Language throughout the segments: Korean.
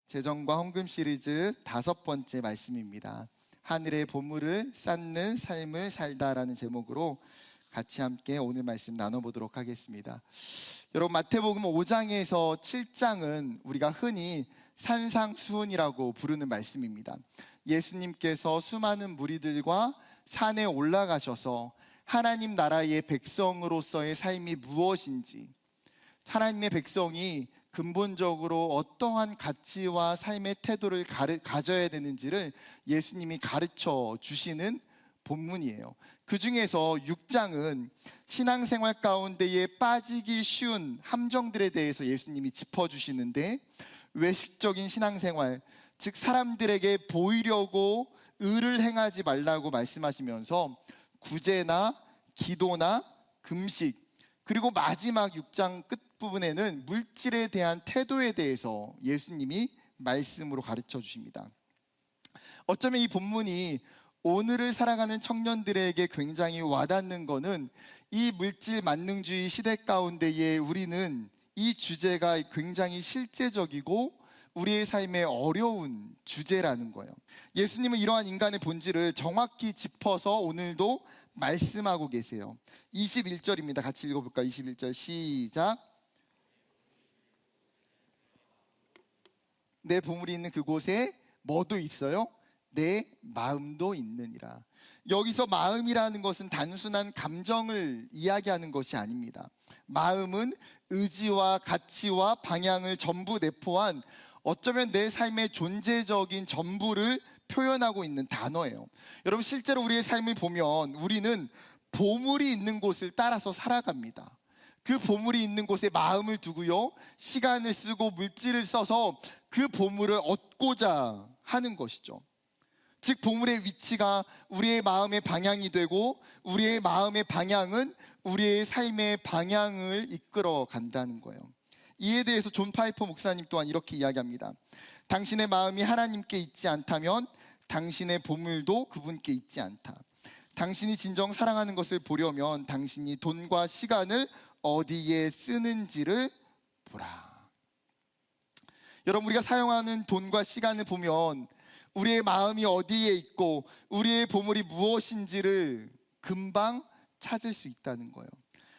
재정과 헌금 시리즈 5번째 말씀입니다. 하늘의 보물을 쌓는 삶을 살다라는 제목으로 같이 함께 오늘 말씀 나눠보도록 하겠습니다. 여러분, 마태복음 5장에서 7장은 우리가 흔히 산상수훈이라고 부르는 말씀입니다. 예수님께서 수많은 무리들과 산에 올라가셔서 하나님 나라의 백성으로서의 삶이 무엇인지, 하나님의 백성이 근본적으로 어떠한 가치와 삶의 태도를 가져야 되는지를 예수님이 가르쳐 주시는 본문이에요. 그 중에서 6장은 신앙생활 가운데에 빠지기 쉬운 함정들에 대해서 예수님이 짚어주시는데, 외식적인 신앙생활, 즉 사람들에게 보이려고 의를 행하지 말라고 말씀하시면서 구제나 기도나 금식, 그리고 마지막 6장 끝부분에는 물질에 대한 태도에 대해서 예수님이 말씀으로 가르쳐 주십니다. 어쩌면 이 본문이 오늘을 살아가는 청년들에게 굉장히 와닿는 것은 이 물질 만능주의 시대 가운데에 우리는 이 주제가 굉장히 실제적이고 우리의 삶에 어려운 주제라는 거예요. 예수님은 이러한 인간의 본질을 정확히 짚어서 오늘도 말씀하고 계세요. 21절입니다. 같이 읽어볼까요? 21절 시작. 내 보물이 있는 그곳에 뭐도 있어요? 내 마음도 있느니라. 여기서 마음이라는 것은 단순한 감정을 이야기하는 것이 아닙니다. 마음은 의지와 가치와 방향을 전부 내포한, 어쩌면 내 삶의 존재적인 전부를 표현하고 있는 단어예요. 여러분, 실제로 우리의 삶을 보면 우리는 보물이 있는 곳을 따라서 살아갑니다. 그 보물이 있는 곳에 마음을 두고요, 시간을 쓰고 물질을 써서 그 보물을 얻고자 하는 것이죠. 즉, 보물의 위치가 우리의 마음의 방향이 되고 우리의 마음의 방향은 우리의 삶의 방향을 이끌어 간다는 거예요. 이에 대해서 존 파이퍼 목사님 또한 이렇게 이야기합니다. 당신의 마음이 하나님께 있지 않다면 당신의 보물도 그분께 있지 않다. 당신이 진정 사랑하는 것을 보려면 당신이 돈과 시간을 어디에 쓰는지를 보라. 여러분, 우리가 사용하는 돈과 시간을 보면 우리의 마음이 어디에 있고 우리의 보물이 무엇인지를 금방 찾을 수 있다는 거예요.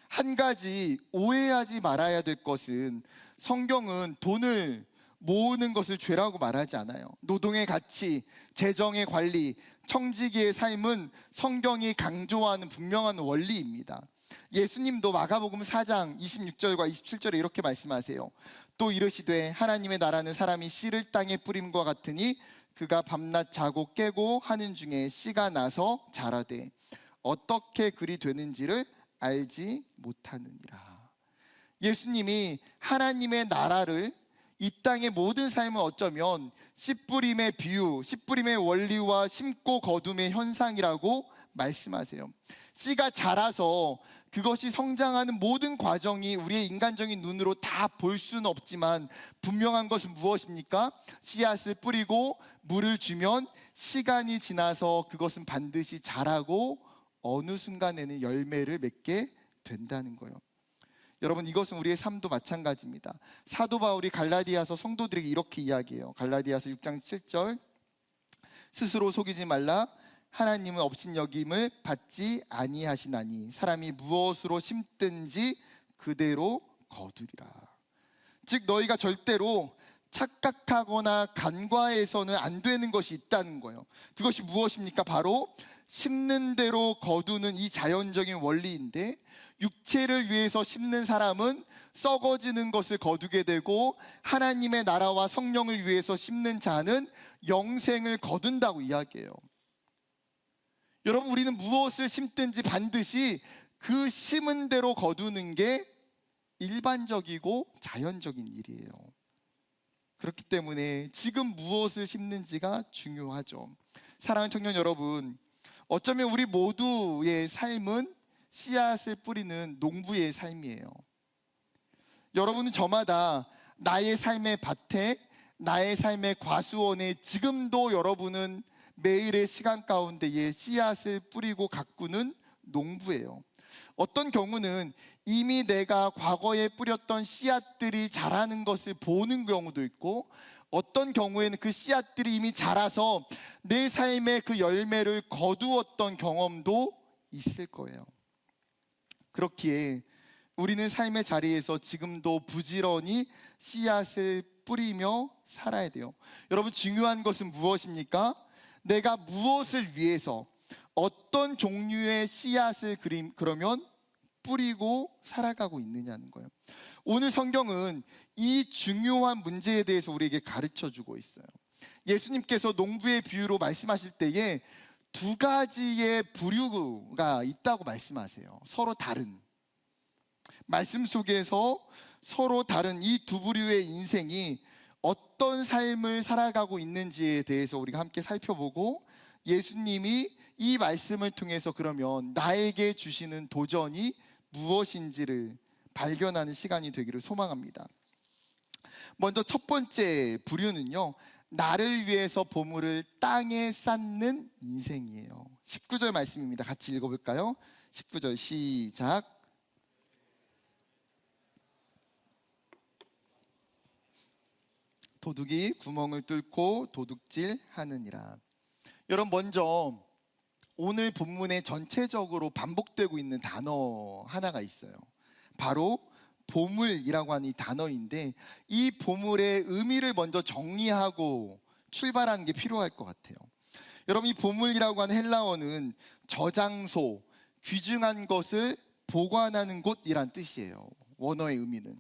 한 가지 오해하지 말아야 될 것은, 성경은 돈을 모으는 것을 죄라고 말하지 않아요. 노동의 가치, 재정의 관리, 청지기의 삶은 성경이 강조하는 분명한 원리입니다. 예수님도 마가복음 4장 26절과 27절에 이렇게 말씀하세요. 또 이르시되 하나님의 나라는 사람이 씨를 땅에 뿌림과 같으니 그가 밤낮 자고 깨고 하는 중에 씨가 나서 자라되 어떻게 그리 되는지를 알지 못하느니라. 예수님이 하나님의 나라를, 이 땅의 모든 삶을 어쩌면 씨뿌림의 비유, 씨뿌림의 원리와 심고 거둠의 현상이라고 말씀하세요. 씨가 자라서 그것이 성장하는 모든 과정이 우리의 인간적인 눈으로 다 볼 수는 없지만 분명한 것은 무엇입니까? 씨앗을 뿌리고 물을 주면 시간이 지나서 그것은 반드시 자라고 어느 순간에는 열매를 맺게 된다는 거예요. 여러분, 이것은 우리의 삶도 마찬가지입니다. 사도 바울이 갈라디아서 성도들에게 이렇게 이야기해요. 갈라디아서 6장 7절, 스스로 속이지 말라. 하나님은 업신여김을 받지 아니하시나니 사람이 무엇으로 심든지 그대로 거두리라. 즉, 너희가 절대로 착각하거나 간과해서는 안 되는 것이 있다는 거예요. 그것이 무엇입니까? 바로 심는 대로 거두는 이 자연적인 원리인데, 육체를 위해서 심는 사람은 썩어지는 것을 거두게 되고 하나님의 나라와 성령을 위해서 심는 자는 영생을 거둔다고 이야기해요. 여러분, 우리는 무엇을 심든지 반드시 그 심은 대로 거두는 게 일반적이고 자연적인 일이에요. 그렇기 때문에 지금 무엇을 심는지가 중요하죠. 사랑하는 청년 여러분, 어쩌면 우리 모두의 삶은 씨앗을 뿌리는 농부의 삶이에요. 여러분은 저마다 나의 삶의 밭에, 나의 삶의 과수원에 지금도 여러분은 매일의 시간 가운데에 씨앗을 뿌리고 가꾸는 농부예요. 어떤 경우는 이미 내가 과거에 뿌렸던 씨앗들이 자라는 것을 보는 경우도 있고, 어떤 경우에는 그 씨앗들이 이미 자라서 내 삶의 그 열매를 거두었던 경험도 있을 거예요. 그렇기에 우리는 삶의 자리에서 지금도 부지런히 씨앗을 뿌리며 살아야 돼요. 여러분, 중요한 것은 무엇입니까? 내가 무엇을 위해서 어떤 종류의 씨앗을 그러면 뿌리고 살아가고 있느냐는 거예요. 오늘 성경은 이 중요한 문제에 대해서 우리에게 가르쳐 주고 있어요. 예수님께서 농부의 비유로 말씀하실 때에 두 가지의 부류가 있다고 말씀하세요. 서로 다른, 말씀 속에서 서로 다른 이 두 부류의 인생이 어떤 삶을 살아가고 있는지에 대해서 우리가 함께 살펴보고, 예수님이 이 말씀을 통해서 그러면 나에게 주시는 도전이 무엇인지를 발견하는 시간이 되기를 소망합니다. 먼저 첫 번째 부류는요, 나를 위해서 보물을 땅에 쌓는 인생이에요. 19절 말씀입니다. 같이 읽어볼까요? 19절 시작. 도둑이 구멍을 뚫고 도둑질 하느니라. 여러분, 먼저 오늘 본문에 전체적으로 반복되고 있는 단어 하나가 있어요. 바로 보물이라고 하는 이 단어인데, 이 보물의 의미를 먼저 정리하고 출발하는 게 필요할 것 같아요. 여러분, 이 보물이라고 하는 헬라어는 저장소, 귀중한 것을 보관하는 곳이란 뜻이에요. 원어의 의미는.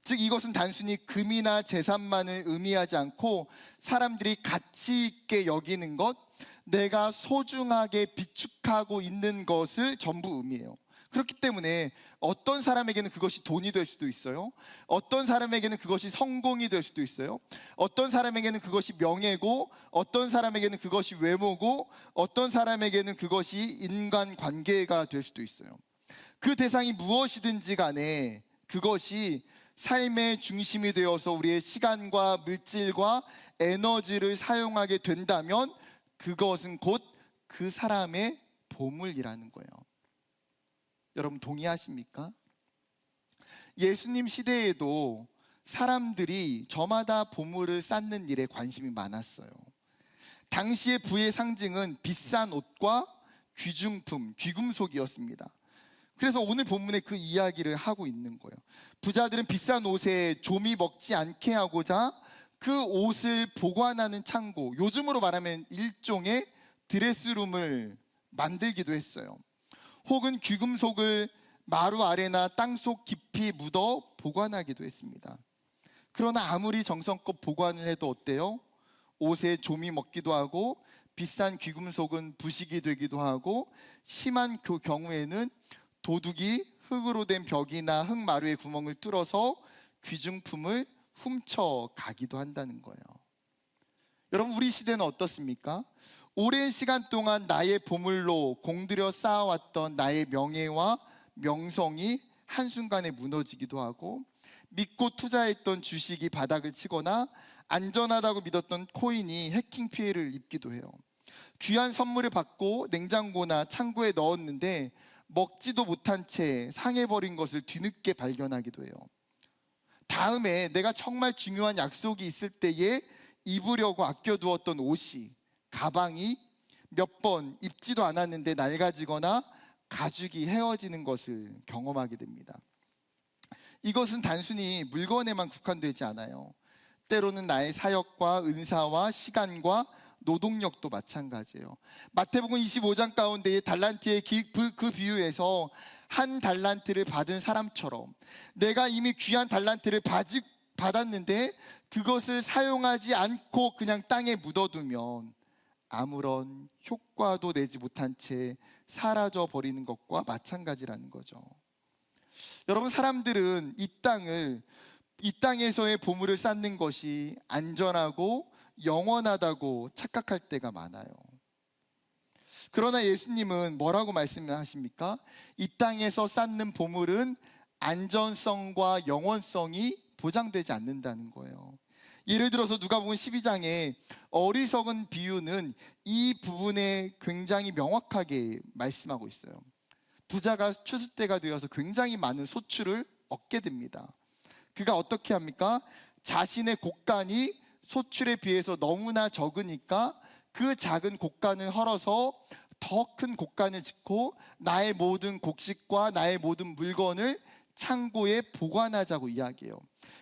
즉, 이것은 단순히 금이나 재산만을 의미하지 않고 사람들이 가치 있게 여기는 것, 내가 소중하게 비축하고 있는 것을 전부 의미해요. 그렇기 때문에 어떤 사람에게는 그것이 돈이 될 수도 있어요. 어떤 사람에게는 그것이 성공이 될 수도 있어요. 어떤 사람에게는 그것이 명예고, 어떤 사람에게는 그것이 외모고, 어떤 사람에게는 그것이 인간관계가 될 수도 있어요. 그 대상이 무엇이든지 간에 그것이 삶의 중심이 되어서 우리의 시간과 물질과 에너지를 사용하게 된다면 그것은 곧 그 사람의 보물이라는 거예요. 여러분, 동의하십니까? 예수님 시대에도 사람들이 저마다 보물을 쌓는 일에 관심이 많았어요. 당시의 부의 상징은 비싼 옷과 귀중품, 귀금속이었습니다. 그래서 오늘 본문에 그 이야기를 하고 있는 거예요. 부자들은 비싼 옷에 좀이 먹지 않게 하고자 그 옷을 보관하는 창고, 요즘으로 말하면 일종의 드레스룸을 만들기도 했어요. 혹은 귀금속을 마루 아래나 땅속 깊이 묻어 보관하기도 했습니다. 그러나 아무리 정성껏 보관을 해도 어때요? 옷에 좀이 먹기도 하고, 비싼 귀금속은 부식이 되기도 하고, 심한 경우에는 도둑이 흙으로 된 벽이나 흙마루에 구멍을 뚫어서 귀중품을 훔쳐가기도 한다는 거예요. 여러분, 우리 시대는 어떻습니까? 오랜 시간 동안 나의 보물로 공들여 쌓아왔던 나의 명예와 명성이 한순간에 무너지기도 하고, 믿고 투자했던 주식이 바닥을 치거나 안전하다고 믿었던 코인이 해킹 피해를 입기도 해요. 귀한 선물을 받고 냉장고나 창고에 넣었는데 먹지도 못한 채 상해버린 것을 뒤늦게 발견하기도 해요. 다음에 내가 정말 중요한 약속이 있을 때에 입으려고 아껴두었던 옷이, 가방이 몇 번 입지도 않았는데 낡아지거나 가죽이 헤어지는 것을 경험하게 됩니다. 이것은 단순히 물건에만 국한되지 않아요. 때로는 나의 사역과 은사와 시간과 노동력도 마찬가지예요. 마태복음 25장 가운데의 달란트의 그 비유에서 한 달란트를 받은 사람처럼 내가 이미 귀한 달란트를 받았는데 그것을 사용하지 않고 그냥 땅에 묻어두면 아무런 효과도 내지 못한 채 사라져 버리는 것과 마찬가지라는 거죠. 여러분, 사람들은 이 땅에서의 보물을 쌓는 것이 안전하고 영원하다고 착각할 때가 많아요. 그러나 예수님은 뭐라고 말씀하십니까? 이 땅에서 쌓는 보물은 안전성과 영원성이 보장되지 않는다는 거예요. 예를 들어서 누가복음 12장에 어리석은 비유는 이 부분에 굉장히 명확하게 말씀하고 있어요. 부자가 추수 때가 되어서 굉장히 많은 소출을 얻게 됩니다. 그가 어떻게 합니까? 자신의 곡간이 소출에 비해서 너무나 적으니까 그 작은 곡간을 헐어서 더 큰 곡간을 짓고 나의 모든 곡식과 나의 모든 물건을 창고에 보관하자고 이야기해요.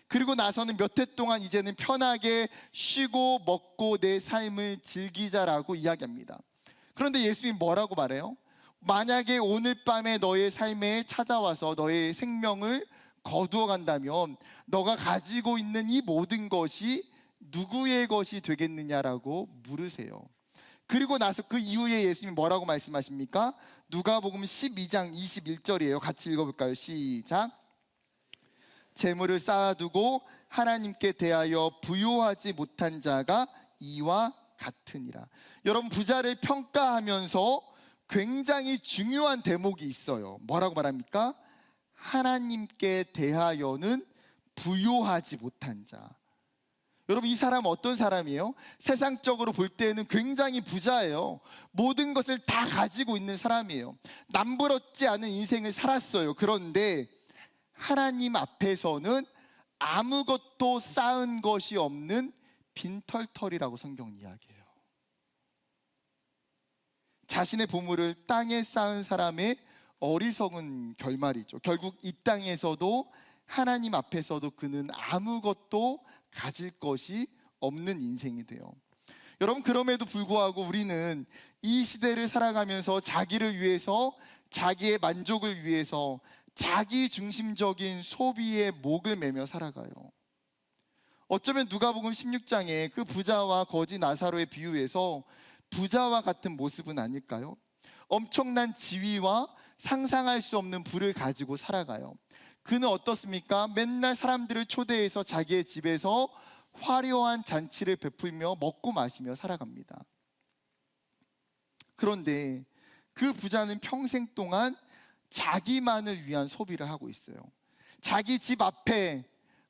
그리고 나서는 몇 해 동안 이제는 편하게 쉬고 먹고 내 삶을 즐기자라고 이야기합니다. 그런데 예수님이 뭐라고 말해요? 만약에 오늘 밤에 너의 삶에 찾아와서 너의 생명을 거두어 간다면 너가 가지고 있는 이 모든 것이 누구의 것이 되겠느냐라고 물으세요. 그리고 나서 그 이후에 예수님이 뭐라고 말씀하십니까? 누가복음 12장 21절이에요. 같이 읽어볼까요? 시작. 재물을 쌓아두고 하나님께 대하여 부요하지 못한 자가 이와 같으니라. 여러분, 부자를 평가하면서 굉장히 중요한 대목이 있어요. 뭐라고 말합니까? 하나님께 대하여는 부요하지 못한 자. 여러분, 이 사람은 어떤 사람이에요? 세상적으로 볼 때는 굉장히 부자예요. 모든 것을 다 가지고 있는 사람이에요. 남부럽지 않은 인생을 살았어요. 그런데 하나님 앞에서는 아무것도 쌓은 것이 없는 빈털털이라고 성경은 이야기해요. 자신의 보물을 땅에 쌓은 사람의 어리석은 결말이죠. 결국 이 땅에서도 하나님 앞에서도 그는 아무것도 가질 것이 없는 인생이 돼요. 여러분, 그럼에도 불구하고 우리는 이 시대를 살아가면서 자기를 위해서, 자기의 만족을 위해서 자기 중심적인 소비에 목을 매며 살아가요. 어쩌면 누가복음 16장에 그 부자와 거지 나사로의 비유에서 부자와 같은 모습은 아닐까요? 엄청난 지위와 상상할 수 없는 부를 가지고 살아가요. 그는 어떻습니까? 맨날 사람들을 초대해서 자기의 집에서 화려한 잔치를 베풀며 먹고 마시며 살아갑니다. 그런데 그 부자는 평생 동안 자기만을 위한 소비를 하고 있어요. 자기 집 앞에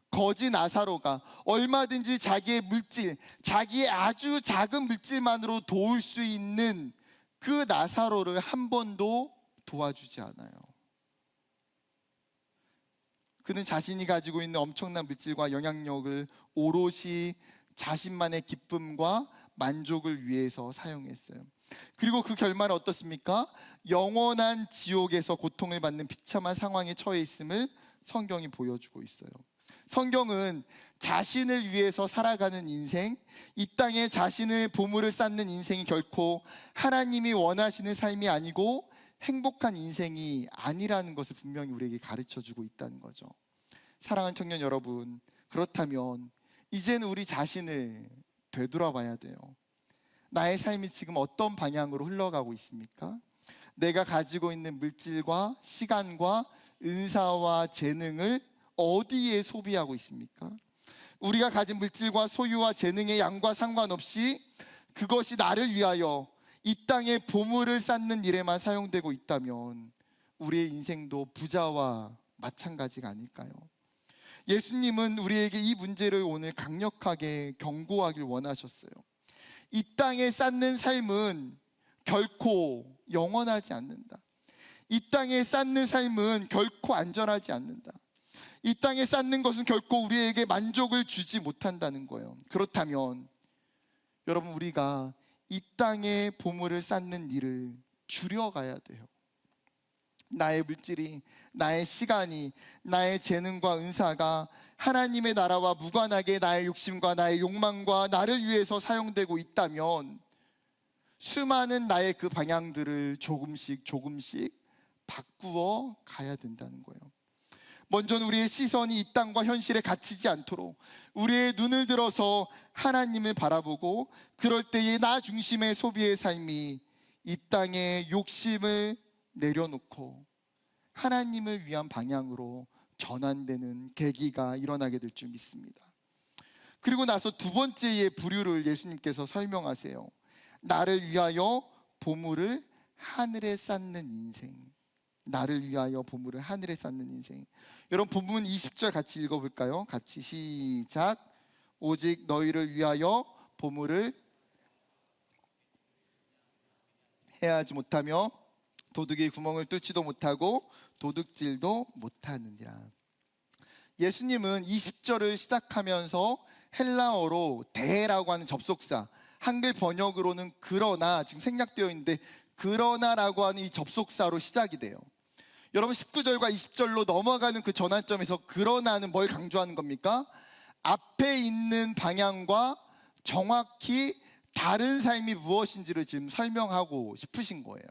거지 나사로가 얼마든지 자기의 물질, 자기의 아주 작은 물질만으로 도울 수 있는 그 나사로를 한 번도 도와주지 않아요. 그는 자신이 가지고 있는 엄청난 물질과 영향력을 오롯이 자신만의 기쁨과 만족을 위해서 사용했어요. 그리고 그 결말은 어떻습니까? 영원한 지옥에서 고통을 받는 비참한 상황에 처해 있음을 성경이 보여주고 있어요. 성경은 자신을 위해서 살아가는 인생, 이 땅에 자신의 보물을 쌓는 인생이 결코 하나님이 원하시는 삶이 아니고 행복한 인생이 아니라는 것을 분명히 우리에게 가르쳐주고 있다는 거죠. 사랑하는 청년 여러분, 그렇다면 이제는 우리 자신을 되돌아봐야 돼요. 나의 삶이 지금 어떤 방향으로 흘러가고 있습니까? 내가 가지고 있는 물질과 시간과 은사와 재능을 어디에 소비하고 있습니까? 우리가 가진 물질과 소유와 재능의 양과 상관없이 그것이 나를 위하여 이 땅에 보물을 쌓는 일에만 사용되고 있다면 우리의 인생도 부자와 마찬가지가 아닐까요? 예수님은 우리에게 이 문제를 오늘 강력하게 경고하길 원하셨어요. 이 땅에 쌓는 삶은 결코 영원하지 않는다. 이 땅에 쌓는 삶은 결코 안전하지 않는다. 이 땅에 쌓는 것은 결코 우리에게 만족을 주지 못한다는 거예요. 그렇다면 여러분, 우리가 이 땅에 보물을 쌓는 일을 줄여가야 돼요. 나의 물질이, 나의 시간이, 나의 재능과 은사가 하나님의 나라와 무관하게 나의 욕심과 나의 욕망과 나를 위해서 사용되고 있다면 수많은 나의 그 방향들을 조금씩 바꾸어 가야 된다는 거예요. 먼저는 우리의 시선이 이 땅과 현실에 갇히지 않도록 우리의 눈을 들어서 하나님을 바라보고, 그럴 때에 나 중심의 소비의 삶이 이 땅의 욕심을 내려놓고 하나님을 위한 방향으로 전환되는 계기가 일어나게 될 줄 믿습니다. 그리고 나서 두 번째의 부류를 예수님께서 설명하세요. 나를 위하여 보물을 하늘에 쌓는 인생. 나를 위하여 보물을 하늘에 쌓는 인생. 여러분, 본문 20절 같이 읽어볼까요? 같이 시작. 오직 너희를 위하여 보물을 해하지 못하며 도둑의 구멍을 뚫지도 못하고 도둑질도 못하느니라. 예수님은 20절을 시작하면서 헬라어로 대라고 하는 접속사, 한글 번역으로는 그러나, 지금 생략되어 있는데 그러나라고 하는 이 접속사로 시작이 돼요. 여러분 19절과 20절로 넘어가는 그 전환점에서 그러나는 뭘 강조하는 겁니까? 앞에 있는 방향과 정확히 다른 삶이 무엇인지를 지금 설명하고 싶으신 거예요.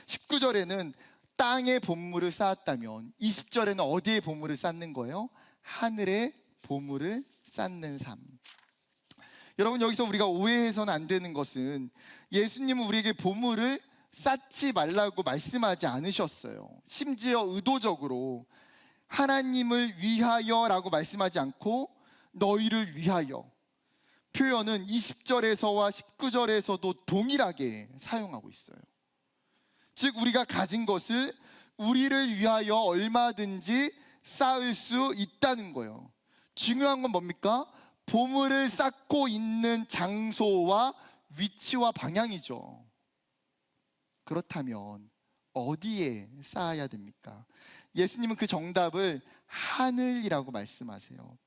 19절에는 땅에 보물을 쌓았다면 20절에는 어디에 보물을 쌓는 거예요? 하늘에 보물을 쌓는 삶. 여러분 여기서 우리가 오해해서는 안 되는 것은 예수님은 우리에게 보물을 쌓지 말라고 말씀하지 않으셨어요. 심지어 의도적으로 하나님을 위하여라고 말씀하지 않고 너희를 위하여, 표현은 20절에서와 19절에서도 동일하게 사용하고 있어요. 즉 우리가 가진 것을 우리를 위하여 얼마든지 쌓을 수 있다는 거예요. 중요한 건 뭡니까? 보물을 쌓고 있는 장소와 위치와 방향이죠. 그렇다면 어디에 쌓아야 됩니까? 예수님은 그 정답을 하늘이라고 말씀하세요.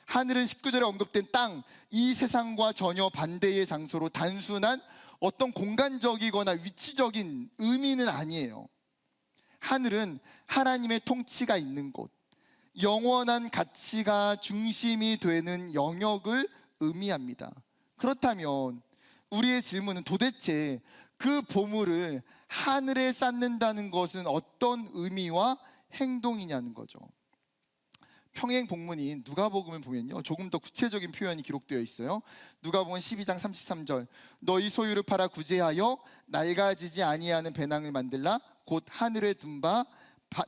하늘은 19절에 언급된 땅, 이 세상과 전혀 반대의 장소로 단순한 어떤 공간적이거나 위치적인 의미는 아니에요. 하늘은 하나님의 통치가 있는 곳, 영원한 가치가 중심이 되는 영역을 의미합니다. 그렇다면 우리의 질문은 도대체 그 보물을 하늘에 쌓는다는 것은 어떤 의미와 행동이냐는 거죠. 평행 본문인 누가복음을 보면요, 조금 더 구체적인 표현이 기록되어 있어요. 누가복음 12장 33절, 너희 소유를 팔아 구제하여 낡아지지 아니하는 배낭을 만들라. 곧 하늘에 둔 바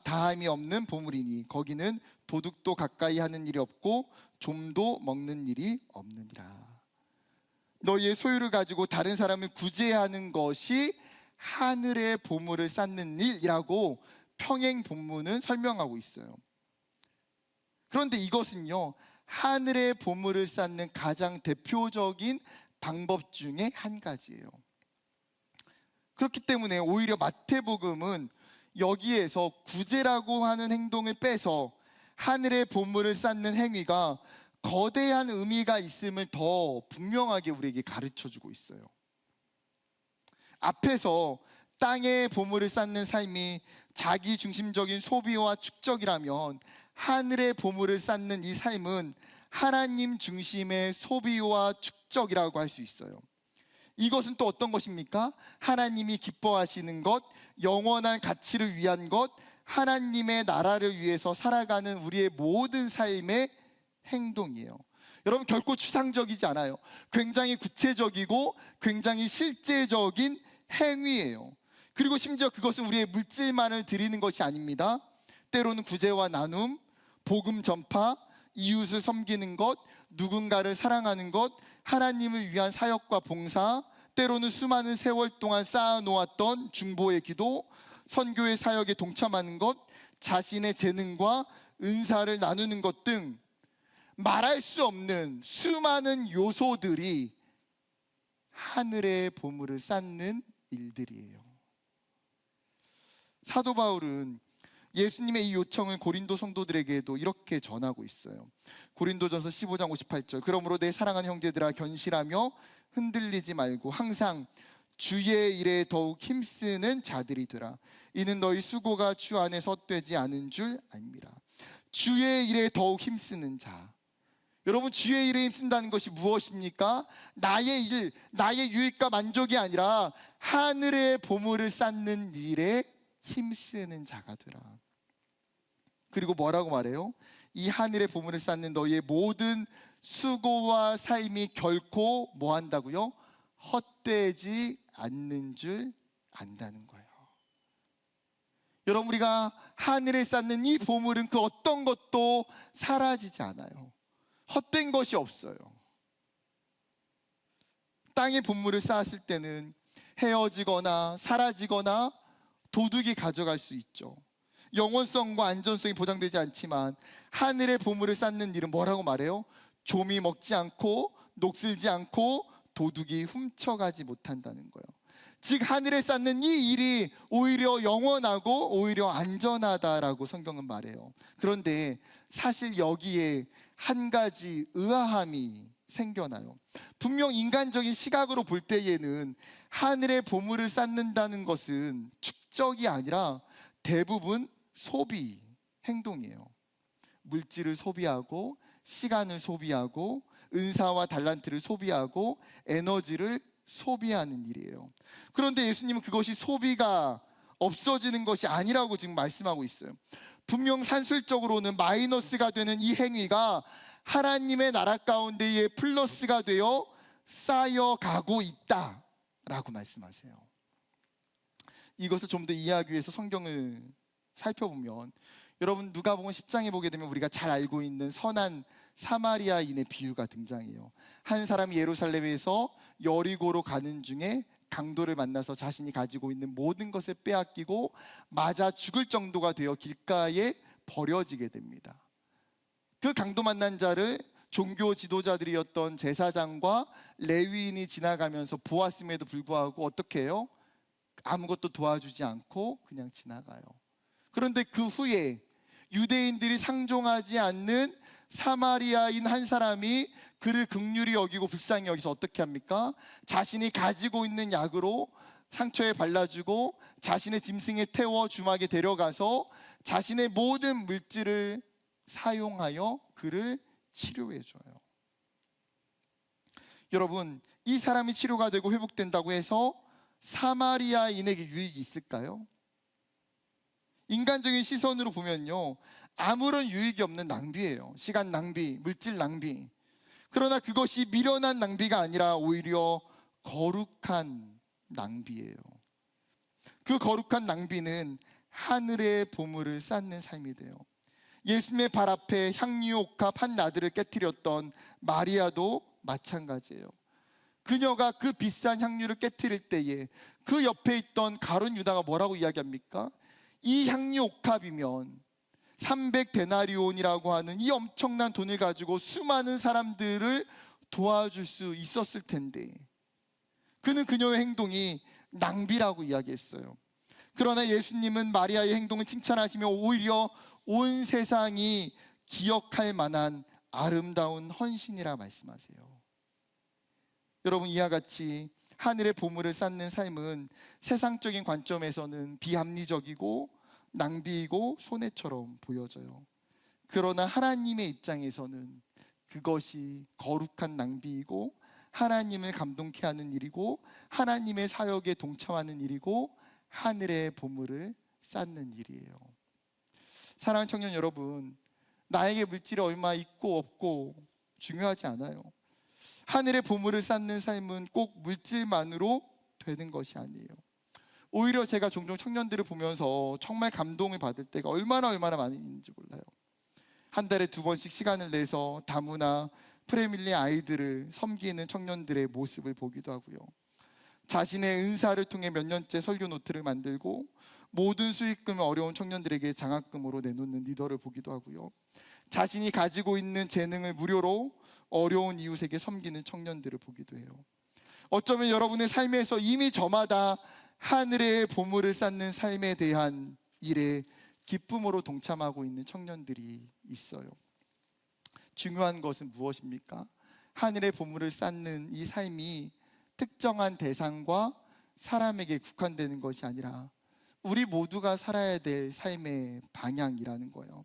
다함이 없는 보물이니 거기는 도둑도 가까이 하는 일이 없고 좀도 먹는 일이 없느니라. 너희의 소유를 가지고 다른 사람을 구제하는 것이 하늘의 보물을 쌓는 일이라고 평행 본문은 설명하고 있어요. 그런데 이것은요, 하늘의 보물을 쌓는 가장 대표적인 방법 중에 한 가지예요. 그렇기 때문에 오히려 마태복음은 여기에서 구제라고 하는 행동을 빼서 하늘의 보물을 쌓는 행위가 거대한 의미가 있음을 더 분명하게 우리에게 가르쳐주고 있어요. 앞에서 땅의 보물을 쌓는 삶이 자기 중심적인 소비와 축적이라면 하늘의 보물을 쌓는 이 삶은 하나님 중심의 소비와 축적이라고 할 수 있어요. 이것은 또 어떤 것입니까? 하나님이 기뻐하시는 것, 영원한 가치를 위한 것, 하나님의 나라를 위해서 살아가는 우리의 모든 삶의 행동이에요. 여러분 결코 추상적이지 않아요. 굉장히 구체적이고 굉장히 실제적인 행위예요. 그리고 심지어 그것은 우리의 물질만을 드리는 것이 아닙니다. 때로는 구제와 나눔, 복음 전파, 이웃을 섬기는 것, 누군가를 사랑하는 것, 하나님을 위한 사역과 봉사, 때로는 수많은 세월 동안 쌓아놓았던 중보의 기도, 선교의 사역에 동참하는 것, 자신의 재능과 은사를 나누는 것 등 말할 수 없는 수많은 요소들이 하늘의 보물을 쌓는 일들이에요. 사도 바울은 예수님의 이 요청을 고린도 성도들에게도 이렇게 전하고 있어요. 고린도전서 15장 58절, 그러므로 내 사랑하는 형제들아 견실하며 흔들리지 말고 항상 주의 일에 더욱 힘쓰는 자들이 되라. 이는 너희 수고가 주 안에서 헛되지 않은 줄 압니다. 주의 일에 더욱 힘쓰는 자. 여러분 주의 일에 힘쓴다는 것이 무엇입니까? 나의 일, 나의 유익과 만족이 아니라 하늘의 보물을 쌓는 일에 힘쓰는 자가 되라. 그리고 뭐라고 말해요? 이 하늘의 보물을 쌓는 너희의 모든 수고와 삶이 결코 뭐 한다고요? 헛되지 않는 줄 안다는 거예요. 여러분 우리가 하늘에 쌓는 이 보물은 그 어떤 것도 사라지지 않아요. 헛된 것이 없어요. 땅에 보물을 쌓았을 때는 헤어지거나 사라지거나 도둑이 가져갈 수 있죠. 영원성과 안전성이 보장되지 않지만 하늘의 보물을 쌓는 일은 뭐라고 말해요? 좀이 먹지 않고 녹슬지 않고 도둑이 훔쳐가지 못한다는 거예요. 즉 하늘에 쌓는 이 일이 오히려 영원하고 오히려 안전하다라고 성경은 말해요. 그런데 사실 여기에 한 가지 의아함이 생겨나요. 분명 인간적인 시각으로 볼 때에는 하늘의 보물을 쌓는다는 것은 축적이 아니라 대부분 소비 행동이에요. 물질을 소비하고 시간을 소비하고 은사와 달란트를 소비하고 에너지를 소비하는 일이에요. 그런데 예수님은 그것이 소비가 없어지는 것이 아니라고 지금 말씀하고 있어요. 분명 산술적으로는 마이너스가 되는 이 행위가 하나님의 나라 가운데에 플러스가 되어 쌓여가고 있다라고 말씀하세요. 이것을 좀 더 이해하기 위해서 성경을 살펴보면, 여러분 누가복음 10장에 보게 되면 우리가 잘 알고 있는 선한 사마리아인의 비유가 등장해요. 한 사람이 예루살렘에서 여리고로 가는 중에 강도를 만나서 자신이 가지고 있는 모든 것을 빼앗기고 맞아 죽을 정도가 되어 길가에 버려지게 됩니다. 그 강도 만난 자를 종교 지도자들이었던 제사장과 레위인이 지나가면서 보았음에도 불구하고 어떻게 해요? 아무것도 도와주지 않고 그냥 지나가요. 그런데 그 후에 유대인들이 상종하지 않는 사마리아인 한 사람이 그를 긍휼히 여기고 불쌍히 여기서 어떻게 합니까? 자신이 가지고 있는 약으로 상처에 발라주고 자신의 짐승에 태워 주막에 데려가서 자신의 모든 물질을 사용하여 그를 치료해줘요. 여러분, 이 사람이 치료가 되고 회복된다고 해서 사마리아인에게 유익이 있을까요? 인간적인 시선으로 보면요, 아무런 유익이 없는 낭비예요. 시간 낭비, 물질 낭비. 그러나 그것이 미련한 낭비가 아니라 오히려 거룩한 낭비예요. 그 거룩한 낭비는 하늘의 보물을 쌓는 삶이 돼요. 예수님의 발 앞에 향유옥합 한 나들을 깨뜨렸던 마리아도 마찬가지예요. 그녀가 그 비싼 향유를 깨뜨릴 때에 그 옆에 있던 가룟 유다가 뭐라고 이야기합니까? 이 향유옥합이면 300데나리온이라고 하는 이 엄청난 돈을 가지고 수많은 사람들을 도와줄 수 있었을 텐데, 그는 그녀의 행동이 낭비라고 이야기했어요. 그러나 예수님은 마리아의 행동을 칭찬하시며 오히려 온 세상이 기억할 만한 아름다운 헌신이라 말씀하세요. 여러분, 이와 같이 하늘의 보물을 쌓는 삶은 세상적인 관점에서는 비합리적이고 낭비이고 손해처럼 보여져요. 그러나 하나님의 입장에서는 그것이 거룩한 낭비이고 하나님을 감동케 하는 일이고 하나님의 사역에 동참하는 일이고 하늘의 보물을 쌓는 일이에요. 사랑하는 청년 여러분, 나에게 물질이 얼마 있고 없고 중요하지 않아요. 하늘의 보물을 쌓는 삶은 꼭 물질만으로 되는 것이 아니에요. 오히려 제가 종종 청년들을 보면서 정말 감동을 받을 때가 얼마나 많이 있는지 몰라요. 한 달에 2번씩 시간을 내서 다문화 프레밀리 아이들을 섬기는 청년들의 모습을 보기도 하고요. 자신의 은사를 통해 몇 년째 설교 노트를 만들고 모든 수익금을 어려운 청년들에게 장학금으로 내놓는 리더를 보기도 하고요. 자신이 가지고 있는 재능을 무료로 어려운 이웃에게 섬기는 청년들을 보기도 해요. 어쩌면 여러분의 삶에서 이미 저마다 하늘의 보물을 쌓는 삶에 대한 일에 기쁨으로 동참하고 있는 청년들이 있어요. 중요한 것은 무엇입니까? 하늘의 보물을 쌓는 이 삶이 특정한 대상과 사람에게 국한되는 것이 아니라 우리 모두가 살아야 될 삶의 방향이라는 거예요.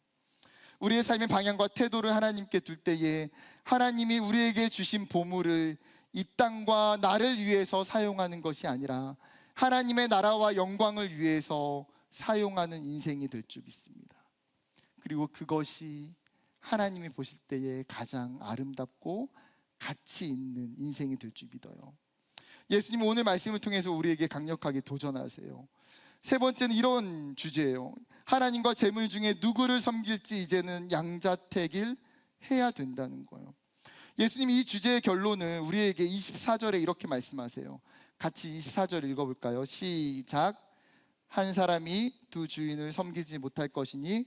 우리의 삶의 방향과 태도를 하나님께 둘 때에 하나님이 우리에게 주신 보물을 이 땅과 나를 위해서 사용하는 것이 아니라 하나님의 나라와 영광을 위해서 사용하는 인생이 될 줄 믿습니다. 그리고 그것이 하나님이 보실 때에 가장 아름답고 가치 있는 인생이 될 줄 믿어요. 예수님은 오늘 말씀을 통해서 우리에게 강력하게 도전하세요. 세 번째는 이런 주제예요. 하나님과 재물 중에 누구를 섬길지 이제는 양자택일 해야 된다는 거예요. 예수님이 이 주제의 결론은 우리에게 24절에 이렇게 말씀하세요. 같이 24절 읽어볼까요? 시작. 한 사람이 두 주인을 섬기지 못할 것이니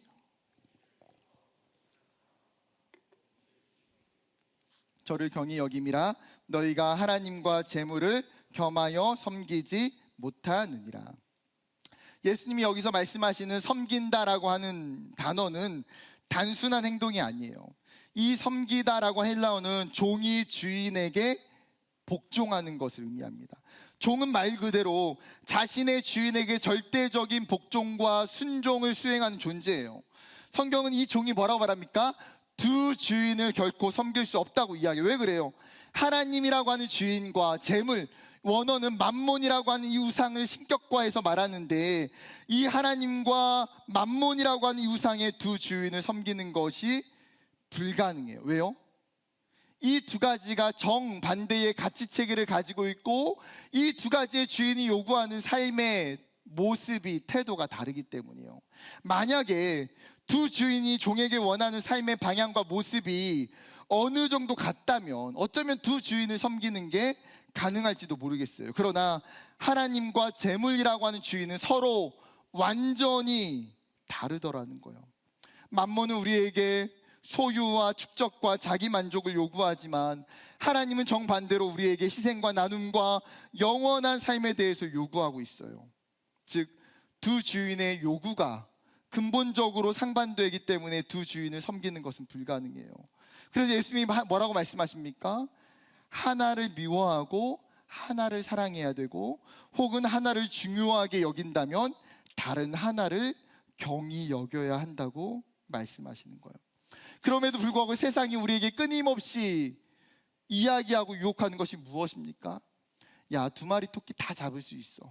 저를 경히 여김이라. 너희가 하나님과 재물을 겸하여 섬기지 못하느니라. 예수님이 여기서 말씀하시는 섬긴다라고 하는 단어는 단순한 행동이 아니에요. 이 섬기다라고 헬라어는 종이 주인에게 복종하는 것을 의미합니다. 종은 말 그대로 자신의 주인에게 절대적인 복종과 순종을 수행하는 존재예요. 성경은 이 종이 뭐라고 말합니까? 두 주인을 결코 섬길 수 없다고 이야기해요. 왜 그래요? 하나님이라고 하는 주인과 재물, 원어는 맘몬이라고 하는 이 우상을 신격화해서 말하는데, 이 하나님과 맘몬이라고 하는 이 우상의 두 주인을 섬기는 것이 불가능해요. 왜요? 이 두 가지가 정반대의 가치 체계를 가지고 있고, 이 두 가지의 주인이 요구하는 삶의 모습이, 태도가 다르기 때문이에요. 만약에 두 주인이 종에게 원하는 삶의 방향과 모습이 어느 정도 같다면 어쩌면 두 주인을 섬기는 게 가능할지도 모르겠어요. 그러나 하나님과 재물이라고 하는 주인은 서로 완전히 다르더라는 거예요. 맘몬은 우리에게 소유와 축적과 자기 만족을 요구하지만, 하나님은 정반대로 우리에게 희생과 나눔과 영원한 삶에 대해서 요구하고 있어요. 즉, 두 주인의 요구가 근본적으로 상반되기 때문에 두 주인을 섬기는 것은 불가능해요. 그래서 예수님이 뭐라고 말씀하십니까? 하나를 미워하고 하나를 사랑해야 되고, 혹은 하나를 중요하게 여긴다면 다른 하나를 경히 여겨야 한다고 말씀하시는 거예요. 그럼에도 불구하고 세상이 우리에게 끊임없이 이야기하고 유혹하는 것이 무엇입니까? 야, 두 마리 토끼 다 잡을 수 있어.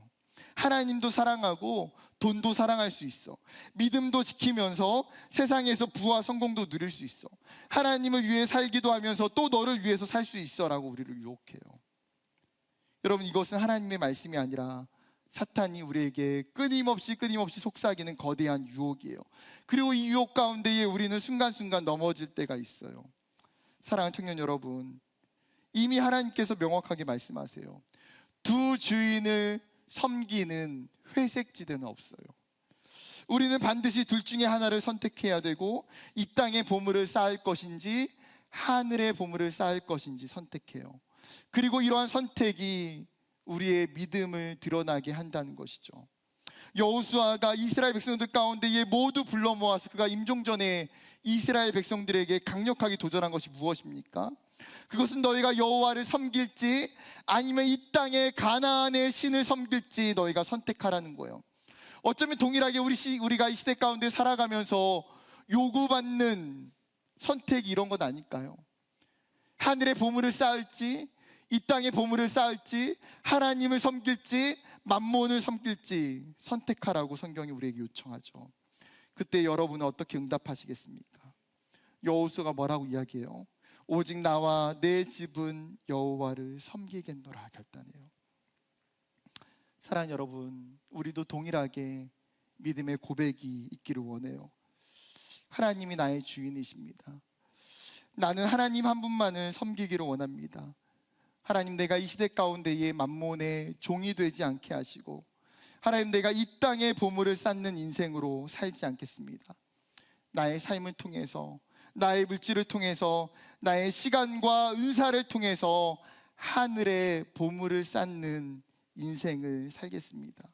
하나님도 사랑하고 돈도 사랑할 수 있어. 믿음도 지키면서 세상에서 부와 성공도 누릴 수 있어. 하나님을 위해 살기도 하면서 또 너를 위해서 살 수 있어 라고 우리를 유혹해요. 여러분, 이것은 하나님의 말씀이 아니라 사탄이 우리에게 끊임없이 속삭이는 거대한 유혹이에요. 그리고 이 유혹 가운데에 우리는 순간순간 넘어질 때가 있어요. 사랑하는 청년 여러분, 이미 하나님께서 명확하게 말씀하세요. 두 주인을 섬기는 회색지대는 없어요. 우리는 반드시 둘 중에 하나를 선택해야 되고, 이 땅의 보물을 쌓을 것인지 하늘의 보물을 쌓을 것인지 선택해요. 그리고 이러한 선택이 우리의 믿음을 드러나게 한다는 것이죠. 여호수아가 이스라엘 백성들 가운데에 모두 불러 모아서 그가 임종전에 이스라엘 백성들에게 강력하게 도전한 것이 무엇입니까? 그것은 너희가 여호와를 섬길지 아니면 이 땅의 가나안의 신을 섬길지 너희가 선택하라는 거예요. 어쩌면 동일하게 우리가 이 시대 가운데 살아가면서 요구받는 선택이 이런 것 아닐까요? 하늘의 보물을 쌓을지 이 땅의 보물을 쌓을지, 하나님을 섬길지 맘몬을 섬길지 선택하라고 성경이 우리에게 요청하죠. 그때 여러분은 어떻게 응답하시겠습니까? 여호수아가 뭐라고 이야기해요? 오직 나와 내 집은 여호와를 섬기겠노라 결단해요. 사랑하는 여러분, 우리도 동일하게 믿음의 고백이 있기를 원해요. 하나님이 나의 주인이십니다. 나는 하나님 한 분만을 섬기기를 원합니다. 하나님, 내가 이 시대 가운데에 맘몬의 종이 되지 않게 하시고, 하나님, 내가 이 땅의 보물을 쌓는 인생으로 살지 않겠습니다. 나의 삶을 통해서, 나의 물질을 통해서, 나의 시간과 은사를 통해서 하늘의 보물을 쌓는 인생을 살겠습니다.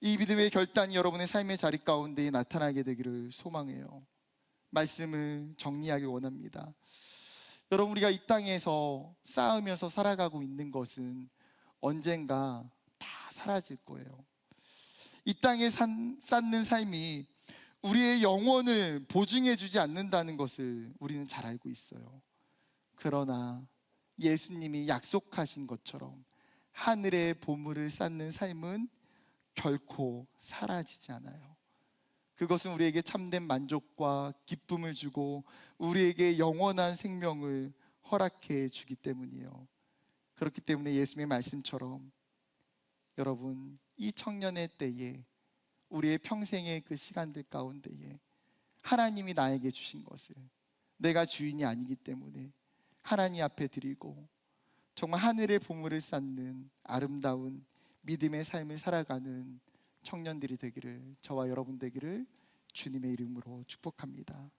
이 믿음의 결단이 여러분의 삶의 자리 가운데 나타나게 되기를 소망해요. 말씀을 정리하길 원합니다. 여러분, 우리가 이 땅에서 쌓으면서 살아가고 있는 것은 언젠가 다 사라질 거예요. 이 땅에 쌓는 삶이 우리의 영혼을 보증해 주지 않는다는 것을 우리는 잘 알고 있어요. 그러나 예수님이 약속하신 것처럼 하늘의 보물을 쌓는 삶은 결코 사라지지 않아요. 그것은 우리에게 참된 만족과 기쁨을 주고 우리에게 영원한 생명을 허락해 주기 때문이에요. 그렇기 때문에 예수님의 말씀처럼 여러분, 이 청년의 때에, 우리의 평생의 그 시간들 가운데에 하나님이 나에게 주신 것을 내가 주인이 아니기 때문에 하나님 앞에 드리고 정말 하늘의 보물을 쌓는 아름다운 믿음의 삶을 살아가는 청년들이 되기를, 저와 여러분 되기를 주님의 이름으로 축복합니다.